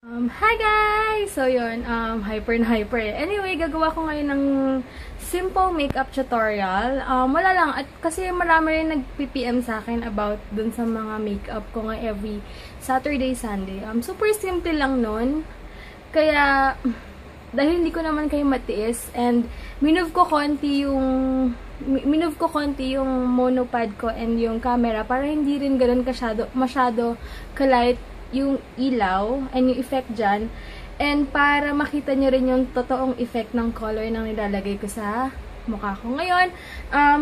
Hi guys! So yun, hyper na hyper. Anyway, gagawa ko ngayon ng simple makeup tutorial. Wala lang, at kasi marami rin nag-PPM sa akin about dun sa mga makeup ko nga every Saturday, Sunday. Super simple lang nun. Kaya, dahil hindi ko naman kayo matiis, and minove ko konti yung monopod ko and yung camera para hindi rin ganun masyado ka-light yung ilaw and yung effect dyan. And para makita nyo rin yung totoong effect ng color na nilalagay ko sa mukha ko. Ngayon,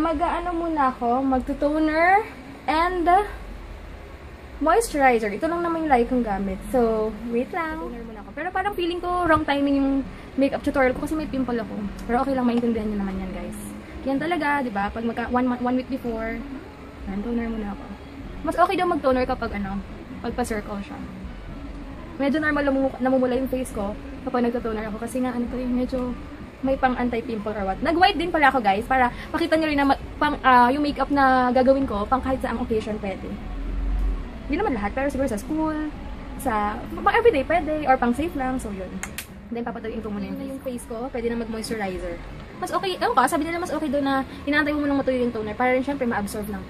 mag-ano muna ako, magtutoner and moisturizer. Ito lang naman yung lagi kong gamit. So, wait lang. Toner muna ako. Pero parang feeling ko wrong timing yung makeup tutorial ko kasi may pimple ako. Pero okay lang, maintindihan nyo naman yan, guys. Yan talaga, di ba? Pag one week before, toner muna ako. Mas okay daw mag-toner kapag pagpa-circle siya. Medyo normal namumula yung face ko kapag nagtotoner ako kasi nga medyo may pang anti-pimple or what. Nag-white din pala ako, guys, para makita nyo rin na yung makeup na gagawin ko pang kahit saang occasion pwede. Hindi naman lahat, pero siguro sa school, pang everyday pwede, or pang safe lang, so yun. Then papatuloyin ko muna yung face ko, pwede na mag-moisturizer. Mas okay, sabi nila mas okay doon na inaantay mo munang matuloy yung toner para rin syempre ma-absorb ng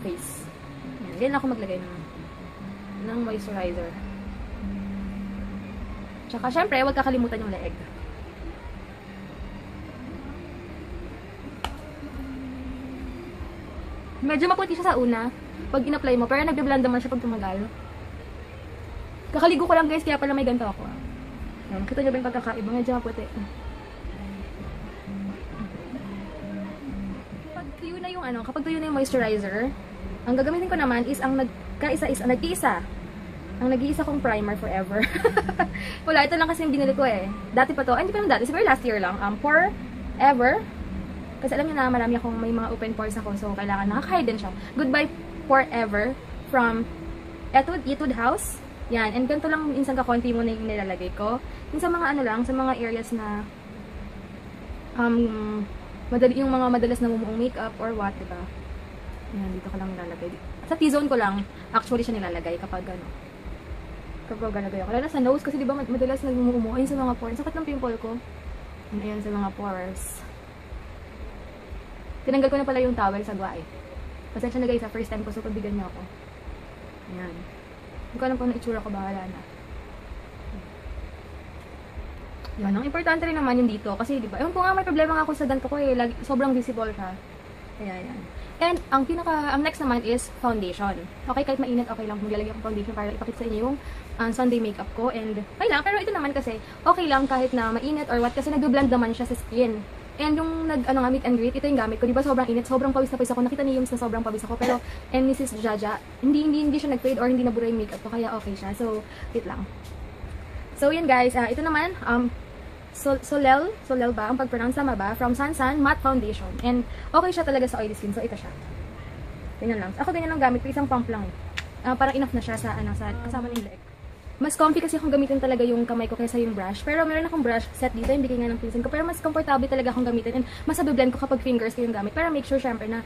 face. Yan, ganyan ako maglagay ng moisturizer. Tsaka syempre, huwag kakalimutan yung leeg. Medyo maputi siya sa una pag in-apply mo, pero nagbe-blend naman siya pag tumagal. Kakaligo ko lang, guys, kaya pala may ganito ako. Nakita nyo ba yung pagkakaiba? Medyo maputi. Kapag tuyo na yung moisturizer, ang gagamitin ko naman is ang nag-iisa kong primer forever. Wala, ito lang kasi yung binili ko eh. Dati pa to, hindi pa naman dati, siguro last year lang. Forever. Kasi alam niyo na, marami akong may mga open pores ako, so kailangan nakaka-hide din siya. Goodbye Forever from Etude House. Yan, and ganito lang minsan kakonti mo na yung nilalagay ko. Yung sa mga sa mga areas na yung mga madalas na mumuong makeup or what, diba? Yan, dito ko lang nilalagay. Sa T-zone ko lang, actually siya nilalagay kapag galagay ako. Lalo sa nose, kasi diba madalas nagmumumo. Ayun sa mga pores. Sakat ng pimple ko. Ayun sa mga pores. Tinanggal ko na pala yung towel sa guwae. Pasensya na guys, sa first time ko, so pagbigyan niyo ako. Ayan. Hindi ko alam kung ano itsura ko, bahala na. Yan, ang importante rin naman yung dito. Kasi diba, ewan ko nga, may problema nga ako sa ganto ko eh. Sobrang visible siya. Kaya yan. And ang next naman is foundation. Okay, kahit mainit, okay lang kung lalagyan ko foundation para ipakita sa inyo yung Sunday makeup ko. And okay lang, pero ito naman kasi okay lang kahit na mainit or what, kasi nag-blend naman siya sa skin. And yung meet and greet, ito yung gamit ko. Diba sobrang init, sobrang pawis na pawis ako. Nakita niyo yung na sobrang pawis ako. Pero, and Mrs. Jaja, hindi siya nag-fade or hindi nabura yung makeup ko. Kaya okay siya. So, wait lang. So, yun guys. Ito naman, Solel ba? Ang pag-pronounce tama ba? From Sansan Matte Foundation. And okay siya talaga sa oily skin. So, ito siya. Ganyan lang. Ako ganyan lang gamit ko. Isang pump lang. Parang enough na siya sa kasama ng leeg. Mas comfy kasi akong gamitin talaga yung kamay ko kaysa yung brush. Pero meron akong brush set dito, yung bigay nga ng pinsan ko. Pero mas comfortable talaga akong gamitin. And mas blend ko kapag fingers ko yung gamit. Para make sure syempre na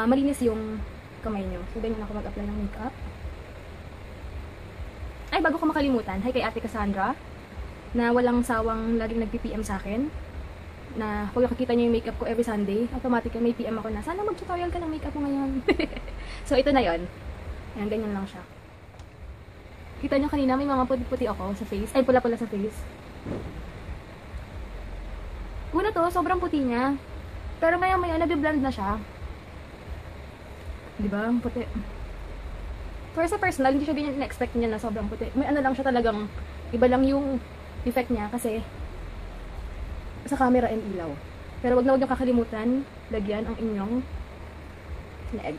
malinis yung kamay nyo. So, ganyan ako mag-apply ng makeup. Ay, bago ko makalimutan. Hi kay Ate Cassandra. Na walang sawang laging nag-PPM sa akin. Na pag nakikita niyo yung makeup ko every Sunday, automatic may PM ako na, sana mag-tutorial ka ng makeup ko ngayon. So, ito na yon. Ayan, ganyan lang siya. Kita nyo kanina, may mga puti-puti ako sa face. Ay, pula-pula sa face. Una to, sobrang puti niya. Pero maya-maya, nag-blend na siya. Diba? Ang puti. For sa personal, hindi siya din na-expect niya na sobrang puti. May lang siya talagang, iba lang yung effect niya kasi sa camera and ilaw. Pero wag na wag niyong kakalimutan, lagyan ang inyong leeg.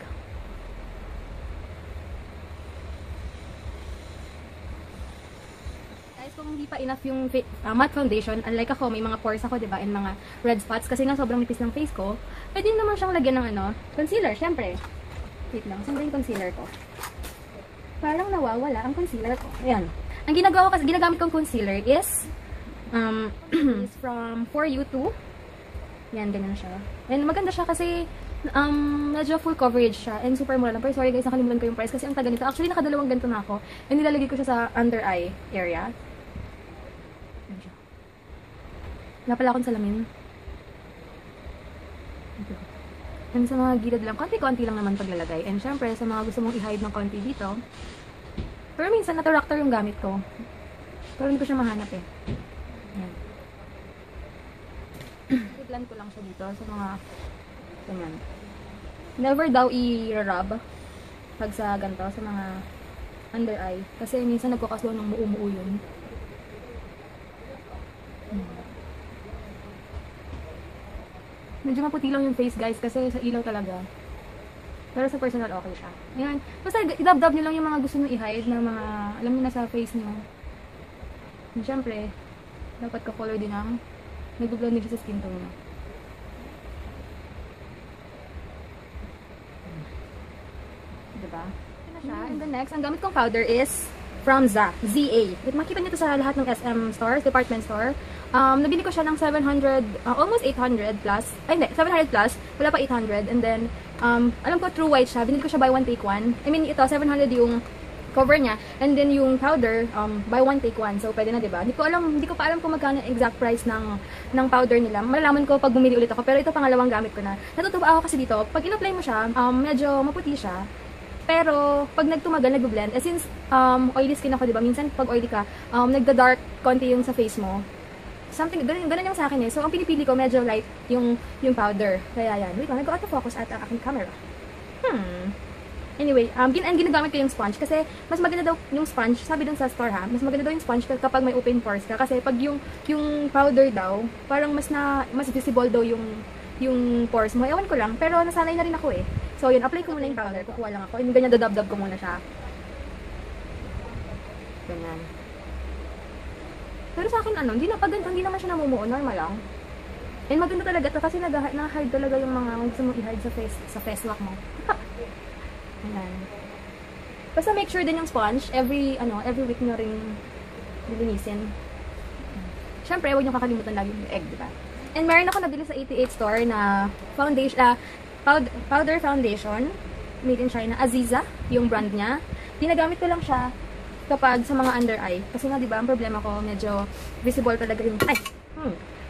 Kung hindi pa enough yung matte foundation, unlike ako, may mga pores ako, diba, and mga red spots, kasi nga sobrang nipis ng face ko, pwede naman siyang lagyan ng concealer, syempre. Wait lang, saan ba yung concealer ko? Parang nawawala ang concealer ko. Ayan. Ang ginagamit kong concealer is, is from For You To. Yan, ganyan siya. And maganda siya kasi, Medyo full coverage siya and super mura lang. Pero sorry guys, nakalimutan ko yung price kasi ang taga nito. Actually, nakadalawang ganito na ako. And nilalagay ko siya sa under eye area. Ayan siya. Wala pala akong salamin. And sa mga gilid lang, konti-konti lang naman paglalagay. And syempre, sa mga gusto mong i-hide ng konti dito. Pero minsan, na-tractor yung gamit ko. Pero hindi ko siya mahanap eh. Ayan. I-blend ko lang siya dito sa mga ganyan. Never daw i-rub pag sa ganito, sa mga under eye. Kasi minsan nagkakaslo ng muu-muu yun. Medyo maputi lang yung face guys kasi sa ilaw talaga. Pero sa personal okay siya. Ayan. Basta i-dab-dab nyo lang yung mga gusto nyo i-hide na mga, alam nyo na sa face nyo. And syempre, dapat ka-color din ang nag-blend din siya sa skin tone nyo. Diba? Ito na siya. And the next, ang gamit kong powder is from ZA. Makikita nyo ito sa lahat ng SM stores, department store. Nabili ko siya ng 700, almost 800 plus. Ay, hindi, 700 plus. Wala pa 800. And then, alam ko true white siya. Binili ko siya buy one take one. I mean, ito, 700 yung cover niya. And then, yung powder, buy one take one. So, pwede na, diba? Hindi ko pa alam kung magkano exact price ng powder nila. Malalaman ko pag bumili ulit ako. Pero ito, pangalawang gamit ko na. Natutuwa ako kasi dito, pag in-apply mo siya, medyo maputi siya. Pero, pag nagtumagal, nag-blend, since oily skin ako, diba? Minsan, pag oily ka, nagda-dark konti yung sa face mo. Something, ganun yung sa akin eh. So, ang pinipili ko, medyo light yung powder. Kaya yan. Wait, nag-go out of focus at ang aking camera. Anyway, ginagamit ko yung sponge kasi mas maganda daw yung sponge, sabi dun sa store ha, mas maganda daw yung sponge kapag may open pores ka. Kasi pag yung powder daw, parang mas visible daw yung pores mo. Ewan ko lang, pero nasanay na rin ako eh. So, yun, apply ko muna yung powder. Kukuha lang ako. Yung ganyan, dadab-dab ko muna siya. Ganyan. Pero sa akin, hindi naman siya namumuo. Normal lang. And maganda talaga ito kasi na-hide talaga yung mga gusto mong i-hide sa face lock mo. Ayan. Basta make sure din yung sponge, every week nyo rin nilinisin. Siyempre, huwag nyo kakalimutan lagi yung egg, diba? And meron ako nabili sa 88 store na foundation, powder foundation made in China, Aziza, yung brand niya. Ginagamit ko lang siya kapag sa mga under eye. Kasi nga, diba, ang problema ko, medyo visible talaga yung,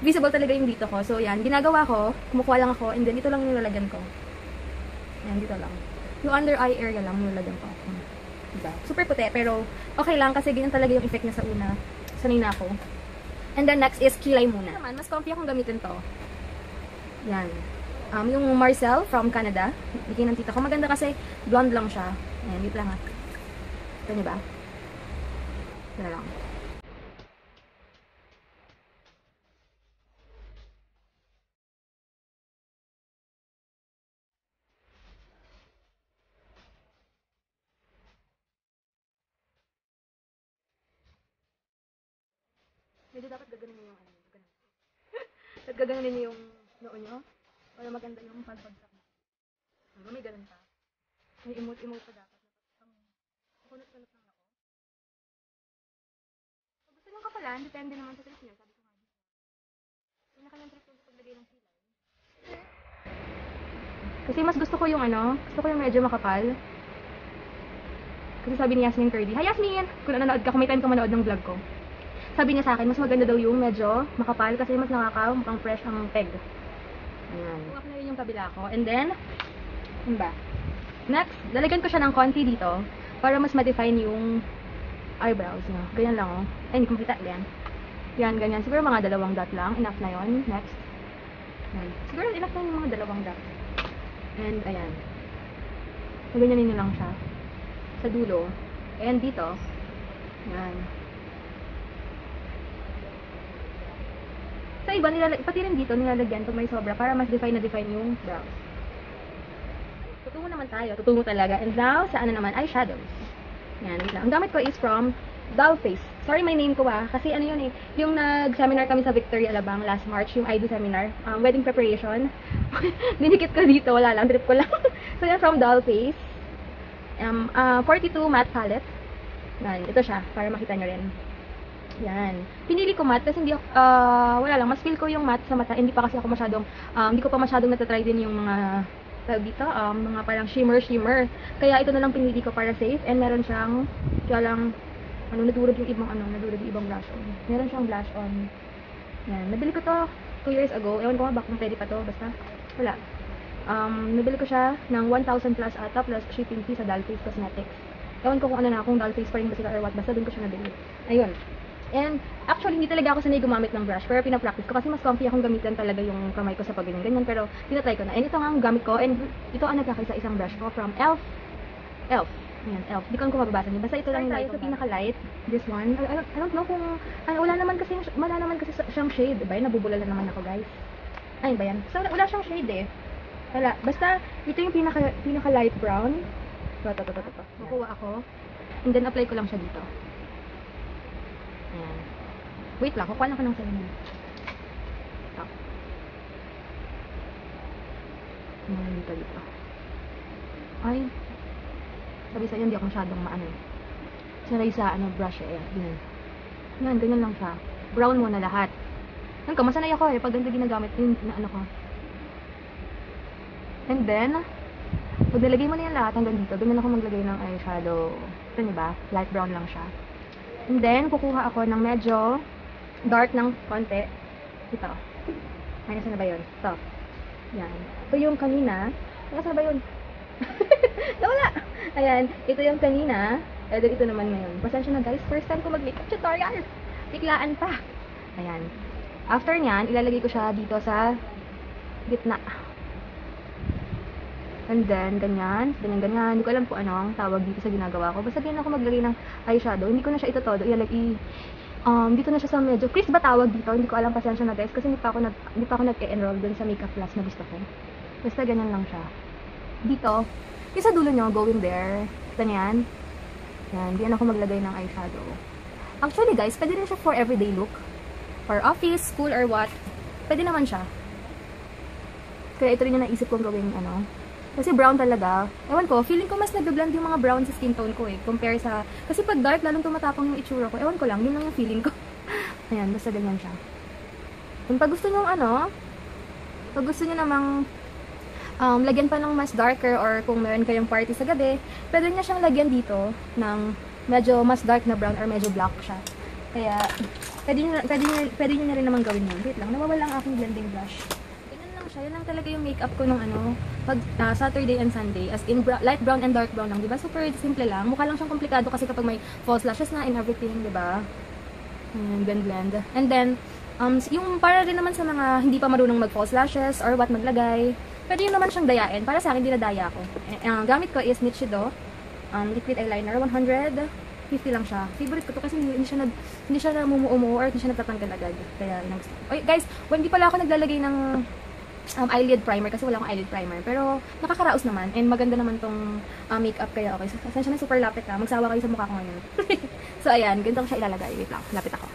visible talaga yung dito ko. So, yan, ginagawa ko, kumukuha lang ako, and then ito lang yung nilalagyan ko. Yan, dito lang. Yung under eye area lang yung nilalagyan ko. Diba? Super puti, pero okay lang kasi ganyan talaga yung effect niya sa una. Sanay na ako. And then next is kilay muna. Naman, mas comfy akong gamitin to. Yan. Yung Marcel from Canada. Bigay ng tita ko. Maganda kasi blonde lang siya. Ayan, dito lang ha. Ito niyo ba? Ito lang. Medyo dapat gaganin niyo yung Dapat gaganin niyo yung noo niyo. Para maganda yung pagbagsak mo. May ganun pa. May emote-emote pa dapat. Kunot-kunot lang ako. Kung gusto nyo kapalan, depende naman sa trip niyo. Sabi ko nga dito. Yung kanyang trip ko sa paglagay ng kilay. Kasi mas gusto ko yung medyo makapal. Kasi sabi ni Yasmin Curdy, hi Yasmin! Kung nanonood ka, kung may time ka manood ng vlog ko. Sabi niya sa akin, mas maganda daw yung medyo makapal kasi mas mukhang fresh ang peg. Ayan. Kuha ko na rin yung kabila ko. And then, yun ba? Next, lalagyan ko siya ng konti dito para mas ma-define yung eyebrows niya. Ganyan lang oh. Ay, hindi ko makita. Yan. Yan, ganyan. Siguro mga 2 dot lang. Enough na yun. Next. Yan. Siguro enough na yung mga 2 dot. And, ayan. Ganyanin nyo lang siya. Sa dulo. And dito. Yan. Sa iba, pati rin dito, nilalagyan pag may sobra para mas define yung brows. Tutungo naman tayo. Tutungo talaga. And now, sa eyeshadows. Yan, wait lang. Ang gamit ko is from Dollface. Sorry, my name ko kasi yun eh. Yung nag-seminar kami sa Victoria Alabang last March, yung I Do seminar, wedding preparation. Dinikit ko dito, wala lang, trip ko lang. So, yan from Dollface. 42 matte palette. Yan, ito siya, para makita nyo rin. Yan. Pinili ko matte kasi wala lang, mas feel ko yung matte sa mata. Hindi pa kasi ako masyadong, hindi ko pa masyadong natatry din yung mga tawag dito, mga parang shimmer. Kaya ito na lang pinili ko para safe. And meron siyang, kaya lang, nadurog yung ibang blush on. Meron siyang blush on. Yan, nabili ko to 2 years ago. Ewan ko nga ba kung pwede pa to, basta, wala. Nabili ko siya ng 1,000 plus ata, plus shipping fee sa Dollface Cosmetics. Ewan ko kung kung Dollface pa rin ba sila or what, basta dun ko siya nabili. Ayun. And actually, hindi talaga ako sanay gumamit ng brush, pero pina-practice ko kasi mas comfy akong gamitan talaga yung kamay ko sa pag-ganyan, pero tinatry ko na. And ito nga ang gamit ko, and ito ang nagkakaisa isang brush ko from Elf. Ayan, Elf. Hindi ko kung mababasa niyo. Basta ito lang tayo sa pinaka-light. This one. I don't know kung, wala naman kasi siyang shade. Diba? Nabubulala naman ako, guys. Ayun ba yan? So, wala siyang shade eh. Wala. Basta, ito yung pinaka-light brown. Ito. Makuha ako. And then, apply ko lang siya dito. Ayan. Wait lang, kukuha lang ko ng salamin. Ito. Ayan, dito. Ay. Sabi sa inyo, hindi ako masyadong sanay sa brush eh. Ganyan. Ganyan lang siya. Brown muna lahat. Yan ka, masanay ako eh. Pag ganito ginagamit yung ko. And then, pag nilagay mo na yan lahat hanggang dito, ganyan ako maglagay ng eyeshadow. Ito niyo ba? Light brown lang siya. And then, kukuha ako ng medyo dark ng konti. Ito. Ay, nasa na ba yun? Ito. Yan. Ito yung kanina. Nasa na ba yun? Wala! Ayan. Ito yung kanina. And then, ito naman ngayon. Pasensya na guys. First time ko mag-makeup tutorial. Biglaan pa. Ayan. After nyan, ilalagay ko siya dito sa gitna. And then, ganyan. Hindi ko alam po ano ang tawag dito sa ginagawa ko. Basta ganyan ako maglagay ng eyeshadow. Hindi ko na siya ito todo. Dito na siya sa medyo. Crease ba tawag dito? Hindi ko alam, pasensya na guys. Kasi hindi pa ako nag-enroll dun sa makeup class na gusto ko. Basta ganyan lang siya. Dito. Yung sa dulo nyo, going there. Ganyan. Yan. Diyan ako maglagay ng eyeshadow. Actually guys, pwede rin siya for everyday look. For office, school, or what. Pwede naman siya. Kaya ito rin yung naisip kong gawing Kasi brown talaga. Ewan ko, feeling ko mas nag-blend yung mga brown sa skin tone ko eh. Compare sa... Kasi pag dark, lalong tumatapang yung itsura ko. Ewan ko lang, yun lang yung feeling ko. Ayan, basta ganyan siya. And pag gusto nyo pag gusto nyo namang lagyan pa ng mas darker or kung meron kayong party sa gabi, pwede nyo siyang lagyan dito ng medyo mas dark na brown or medyo black siya. Kaya, pwede nyo na rin naman gawin yun. Wait lang, nawawala ang aking blending brush. Yan lang talaga yung makeup ko nung pag Saturday and Sunday, as in light brown and dark brown lang, diba? Super simple lang. Mukha lang siyang komplikado kasi kapag may false lashes na and everything, diba? Blend. And then, yung para rin naman sa mga hindi pa marunong mag false lashes or what maglagay, pwede yun naman siyang dayain. Para sa akin, dinadaya ko. Gamit ko is Nichido liquid eyeliner, 150 lang siya. Favorite ko to kasi hindi siya namumuumo or hindi siya nagtatanggal agad. Kaya, guys, hindi pala ako naglalagay ng eyelid primer kasi wala akong eyelid primer. Pero nakakaraos naman and maganda naman tong makeup kaya okay. So, pasensya na super lapit na. Magsawa kayo sa mukha ko ngayon. So ayan, ganito ko siya ilalagay. Wait lang, lapit ako.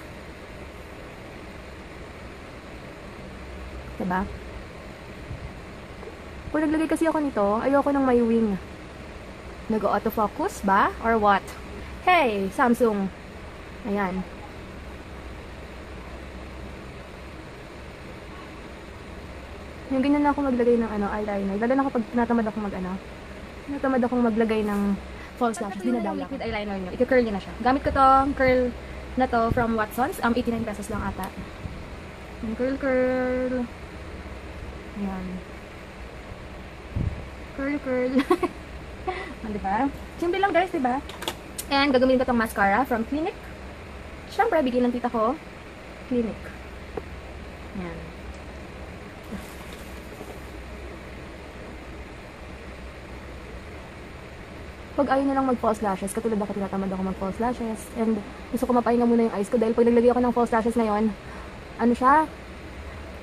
Diba? Kung naglagay kasi ako nito, ayoko nang may wing. Nag-autofocus ba? Or what? Hey, Samsung! Ayan. Yung ganyan na ako maglagay ng eyeliner. Lalo na kapag natamad akong maglagay ng false lashes. Dinadala ko. Liquid eyeliner nyo. I-curl nyo na siya. Gamit ko tong curl na to from Watsons. 89 pesos lang ata. Yung curl. Ayan. Curl. Diba? Simple lang guys, diba? And gagamitin ko tong mascara from Clinique. Siyempre, bigyan ng tita ko. Clinique. Ayan. Pag ayaw na lang mag-false lashes, katulad ako tinatamad ako mag-false lashes, and gusto ko mapahinga muna yung eyes ko dahil pag naglagay ako ng false lashes ngayon,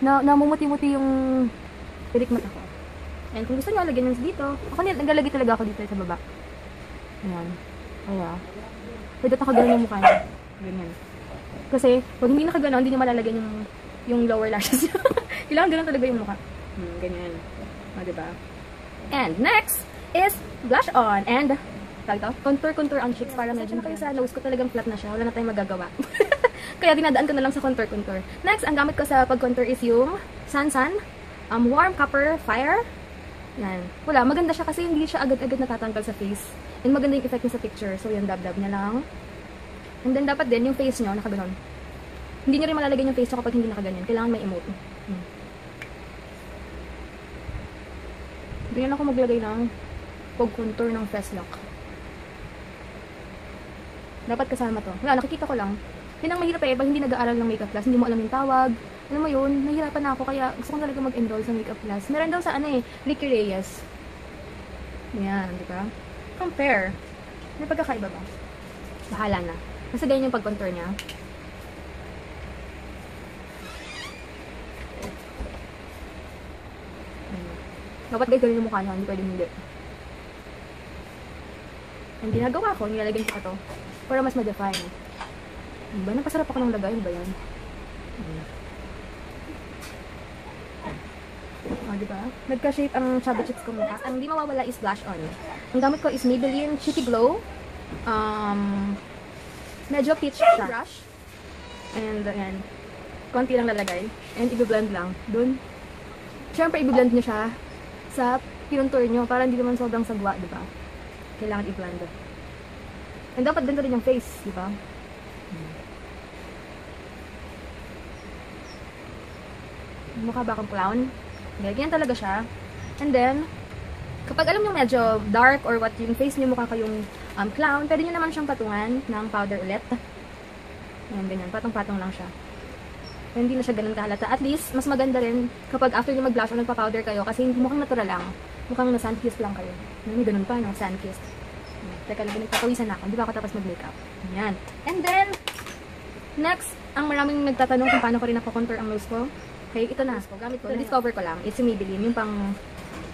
namumuti-muti yung pilik mata ko. And kung gusto nyo, lagyan nyo dito. Ako naglalagay talaga ako dito sa baba. Ayan. Kaya, pwede nakaganon yung mukha nyo. Ganyan. Kasi, pag hindi nakaganon, hindi nyo malalagyan yung lower lashes. Kailangan ganon talaga yung mukha. Ganyan. Diba? And next is blush on and contour ang cheeks para medyo sa nose ko talagang flat na siya. Wala na tayong magagawa. Kaya dinadaan ko na lang sa contour. Next, ang gamit ko sa pag-contour is yung Sansan Warm Copper Fire Yan. Wala, maganda siya kasi hindi siya agad-agad natatanggal sa face. And maganda yung effect niya sa picture. So, yan, dab-dab niya lang. And then, dapat din, yung face nyo, nakaganon. Hindi nyo rin malalagay yung face nyo kapag hindi nakaganyan. Kailangan may emote. Ganyan ako maglagay ng pag-contour ng face lock. Dapat kasama to. Wala, nakikita ko lang. Yan ang mahirap pag hindi nag-aaral ng makeup class. Hindi mo alam yung tawag. Alam mo yun, nahihirapan na ako. Kaya gusto ko talaga mag-enroll sa makeup class. Meron daw sa Ricky Reyes. Yan, di ba? Compare. May pagkakaiba ba? Bahala na. Kasi ganyan yung pag-contour niya. Dapat guys, ganyan yung mukha niya. Hindi pwedeng hindi. Ang ginagawa ko, nilalagyan ko ito para mas ma-define. Diba? Napasarap ako ng lagay. Diba yan? Diba? Nagka-shape ang Chubby Cheeks ko mukha. Ang hindi mawawala is blush on. Ang gamit ko is Maybelline Cheeky Glow. Medyo peach siya. Brush. And, ayan. Konti lang lalagay. And, i-blend lang. Dun. Siyempre, i-blend nyo siya sa pinuntur nyo para hindi naman sobrang sagwa, diba? Kailangan i-blend. And dapat ganito rin yung face, diba? Mukha ba akong clown? Ganyan talaga siya. And then, kapag alam nyo medyo dark or what yung face nyo mukha kayong clown, pwede nyo naman siyang patungan ng powder ulit. Ayan, ganyan. Patong-patong lang siya. Hindi na siya ganun kahalata. At least, mas maganda rin kapag after nyo mag-blush o nagpa-powder kayo kasi mukhang natural lang. Mukhang na-sun-kissed lang kayo. May ganun pa, no? Sun-kissed. Teka lang, nagpapawisan na ako. Hindi ba ako tapos mag-makeup? Ayan. And then, next, ang maraming nagtatanong kung paano ko rin nakocontour ang nose ko. Okay, ito na. Gamit ko. Na-discover ko lang. It's si Maybelline. Yung pang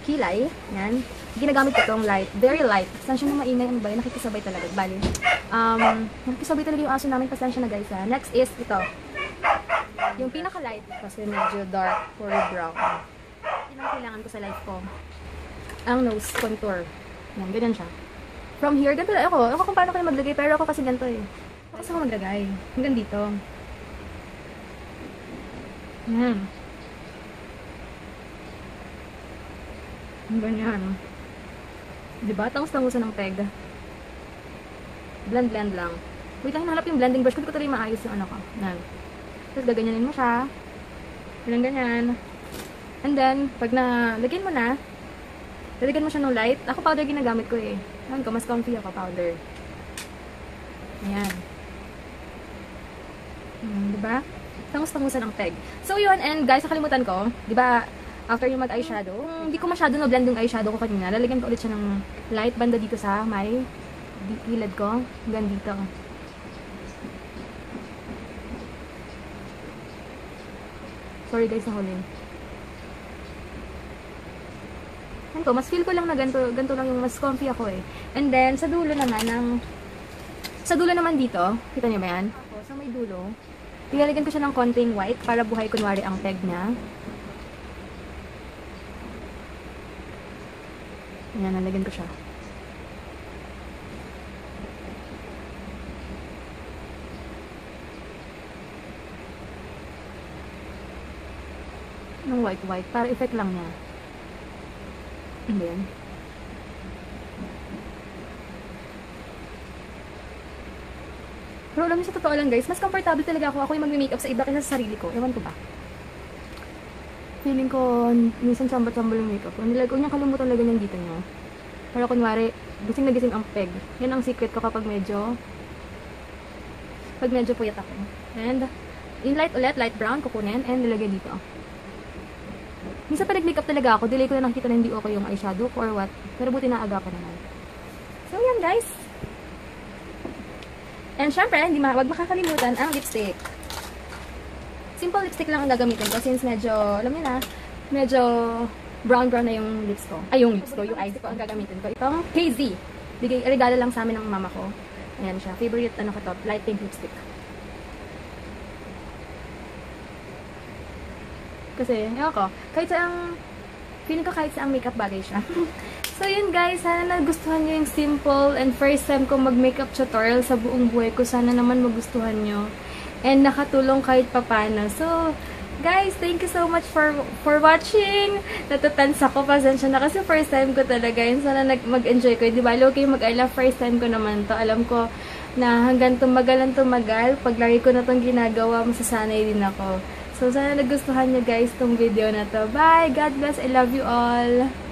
kilay. Yan. Ginagamit ko itong light. Very light. Pasensya na maingay. Ano ba yun? Nakikisabay talaga. Bali. Nakikisabay talaga yung aso namin. Pasensya na guys ha. Next is ito. Yung pinaka-light. Kasi medyo dark or brown. Yun ang kailangan ko sa light ko. Ang nose contour. Yan. Ganyan siya. From here, ganito lang ako. Ako kung paano kayo maglagay. Pero ako kasi ganito eh. Kasi ako maglagay. Hanggang dito. Yan. Ganyan. Diba? Tangus-tangusan ng peg. Blend lang. Wait lang, hinahanap yung blending brush. Hindi ko tuloy maayos yung ano ko. Yan. Tapos gaganyanin mo siya. Ganyan. And then, pag nalagyan mo na, lalagyan mo siya ng light. Ako powder ginagamit ko eh. Alam ko, mas comfy ako powder. Ayan. Diba? Tangus-tangusan ang peg. So yun, and guys, nakalimutan ko, di ba, after yung mag-eyeshadow, hindi ko masyado na-blend yung eyeshadow ko kanina. Lalagyan ko ulit siya ng light banda dito sa may gilid ko. Hanggang dito. Sorry guys, nahulin. Ganito, mas feel ko lang na ganito lang yung mas comfy ako eh. And then, sa dulo naman dito, kita niyo ba yan? Sa may dulo, ilalagyan ko siya ng konting white para buhay kunwari ang peg niya. Ayan, nalagyan ko siya. Ng white para effect lang niya. And then, pero alam niyo sa totoo lang guys, mas comfortable talaga ako yung mag-makeup sa iba kaysa sa sarili ko. Ewan ko ba? Feeling ko, minsan sambal-sambal yung makeup ko. Nilagay ko niyang kalimutan lagyan yung dito niya. Para kunwari, gising na gising ang peg. Yan ang secret ko kapag medyo puyat ako. And, in light ulit, light brown, kukunin, and nilagay dito. Minsan pa nag-makeup talaga ako, delay ko na nakita na hindi okay yung eyeshadow or what. Pero buti na aga pa naman. So yan guys. And syempre, wag makakalimutan ang lipstick. Simple lipstick lang ang gagamitin ko since medyo, alam niyo na, medyo brown na yung lips ko. Ay, yung lips ko, yung eyes ko ang gagamitin ko. Itong Hazy. Regalo lang sa amin ng mama ko. Ayan siya. Favorite ano ko to, light pink lipstick. Kasi, ewan ko, feeling ko kahit sa ang makeup bagay siya. So yun guys, sana nagustuhan nyo yung simple and first time ko mag-makeup tutorial sa buong buhay ko. Sana naman magustuhan nyo. And nakatulong kahit papano. So, guys, thank you so much for watching. Natutans ako, pasensya na kasi first time ko talaga yun. Sana mag-enjoy ko. Di ba, okay mag-I love, first time ko naman to. Alam ko na hanggang tumagal, pag lagi ko na itong ginagawa, masasanay din ako. So, sana nagustuhan nyo guys tong video na to. Bye! God bless! I love you all!